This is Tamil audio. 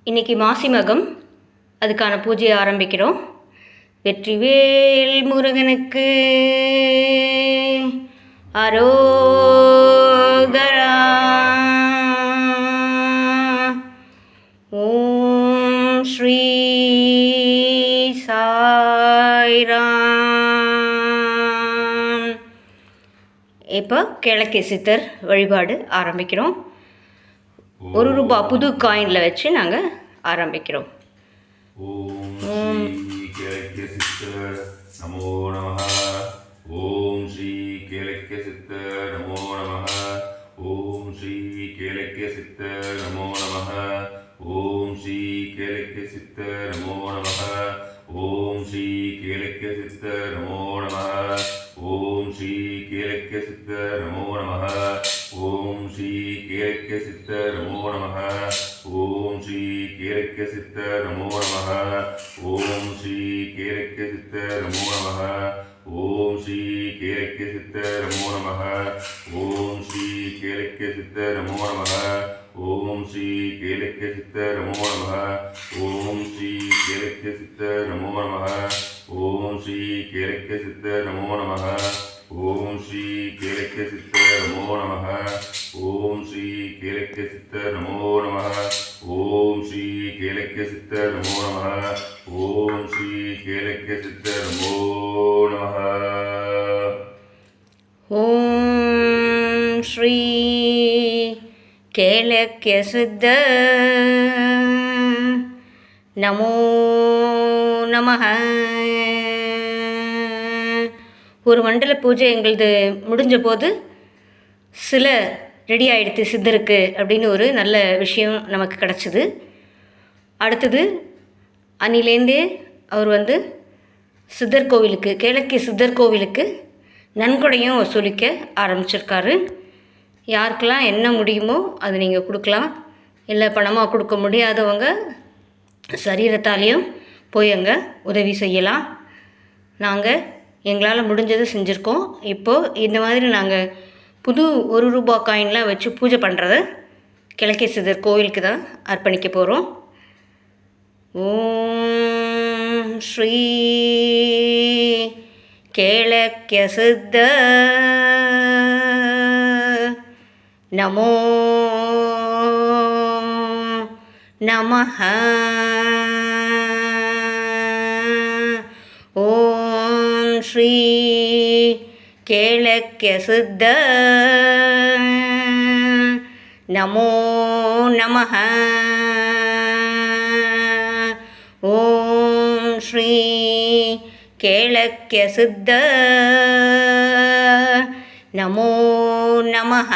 இன்றைக்கி மாசி மகம், அதுக்கான பூஜையை ஆரம்பிக்கிறோம். வெற்றிவேல் முருகனுக்கு அரோகரா. ஓம் ஸ்ரீ சாய்ராம். இப்போ கிழக்கே சித்தர் வழிபாடு ஆரம்பிக்கிறோம். ₹1 புது காயினில் வச்சு நாங்கள் ஆரம்பிக்கிறோம். ஓம் ஸ்ரீ கிழக்கே சித்தர் நமோ நமः. ஓம் ஸ்ரீ கிழக்கே சித்தர் நமோ நமः. ஓம் ஸ்ரீ கிழக்கே சித்தர் நமோ நமः. ஓம் ஸ்ரீ கிழக்கே சித்தர் நமோ நமः. ஓம் ஸ்ரீ கிழக்கே சித்தர் நமோ நமः. ஓம் ஸ்ரீ கிழக்கே சித்தர் நமோ நமः. ஓம் ஸ்ரீ கிழக்கே சித்தர் நமோ நமः. ஓம் ஸ்ரீ கிழக்கே சித்தர் நமோ நமः. ஓம் ஸ்ரீ கிழக்கே சித்தர் நமோ நமः. ஓம் ஸ்ரீ கிழக்கே சித்தர் நமோ நமः. ஓம் ஸ்ரீ கிழக்கே சித்தர் நமோ நமः. ஓம் ஸ்ரீ கிழக்கே சித்தர் நமோ நமः. ஓம் ஸ்ரீ கிழக்கே சித்தர் நமோ நமः. ஓம் ஸ்ரீ கிழக்கே சித்தர் நமோ நமः. ஓம் ஸ்ரீ கிழக்கே சித்தர் நமோ நமः. ஓம் ஸ்ரீ கிழக்கே சித்தர் நமோ நமः. ஓம் ஸ்ரீ கிழக்கே சித்தர் நமோ நமः. ஓம் ஸ்ரீ கிழக்கே சித்தர் நமோ நமः. ஓம் ஸ்ரீ கிழக்கே சித்தர் நமோ நமः. ஒரு மண்டல பூஜை எங்களது முடிஞ்ச போது சில ரெடி ஆகிடுது சித்தருக்கு அப்படின்னு ஒரு நல்ல விஷயம் நமக்கு கிடச்சிது. அடுத்தது அன்னிலேருந்தே அவர் சித்தர் கோவிலுக்கு, கிழக்கே சித்தர் கோவிலுக்கு நன்கொடையும் வசூலிக்க ஆரம்பிச்சிருக்காரு. யாருக்கெல்லாம் என்ன முடியுமோ அது நீங்கள் கொடுக்கலாம். இல்லை பணமாக கொடுக்க முடியாதவங்க சரீரத்தாலேயும் போய் அங்கே உதவி செய்யலாம். நாங்கள் எங்களால் முடிஞ்சதை செஞ்சுருக்கோம். இப்போது இந்த மாதிரி நாங்கள் புது ₹1 காயின்லாம் வச்சு பூஜை பண்ணுறத கிழக்கே சித்தர் கோவிலுக்கு தான் அர்ப்பணிக்க போகிறோம். ஓம் ஸ்ரீ கிழக்கே சித்தர் நமோ நமः. ஓம் ஸ்ரீ கிழக்கே சித்தர் நமோ நமः. ஓம் ஸ்ரீ கிழக்கே சித்தர் நமோ நமः.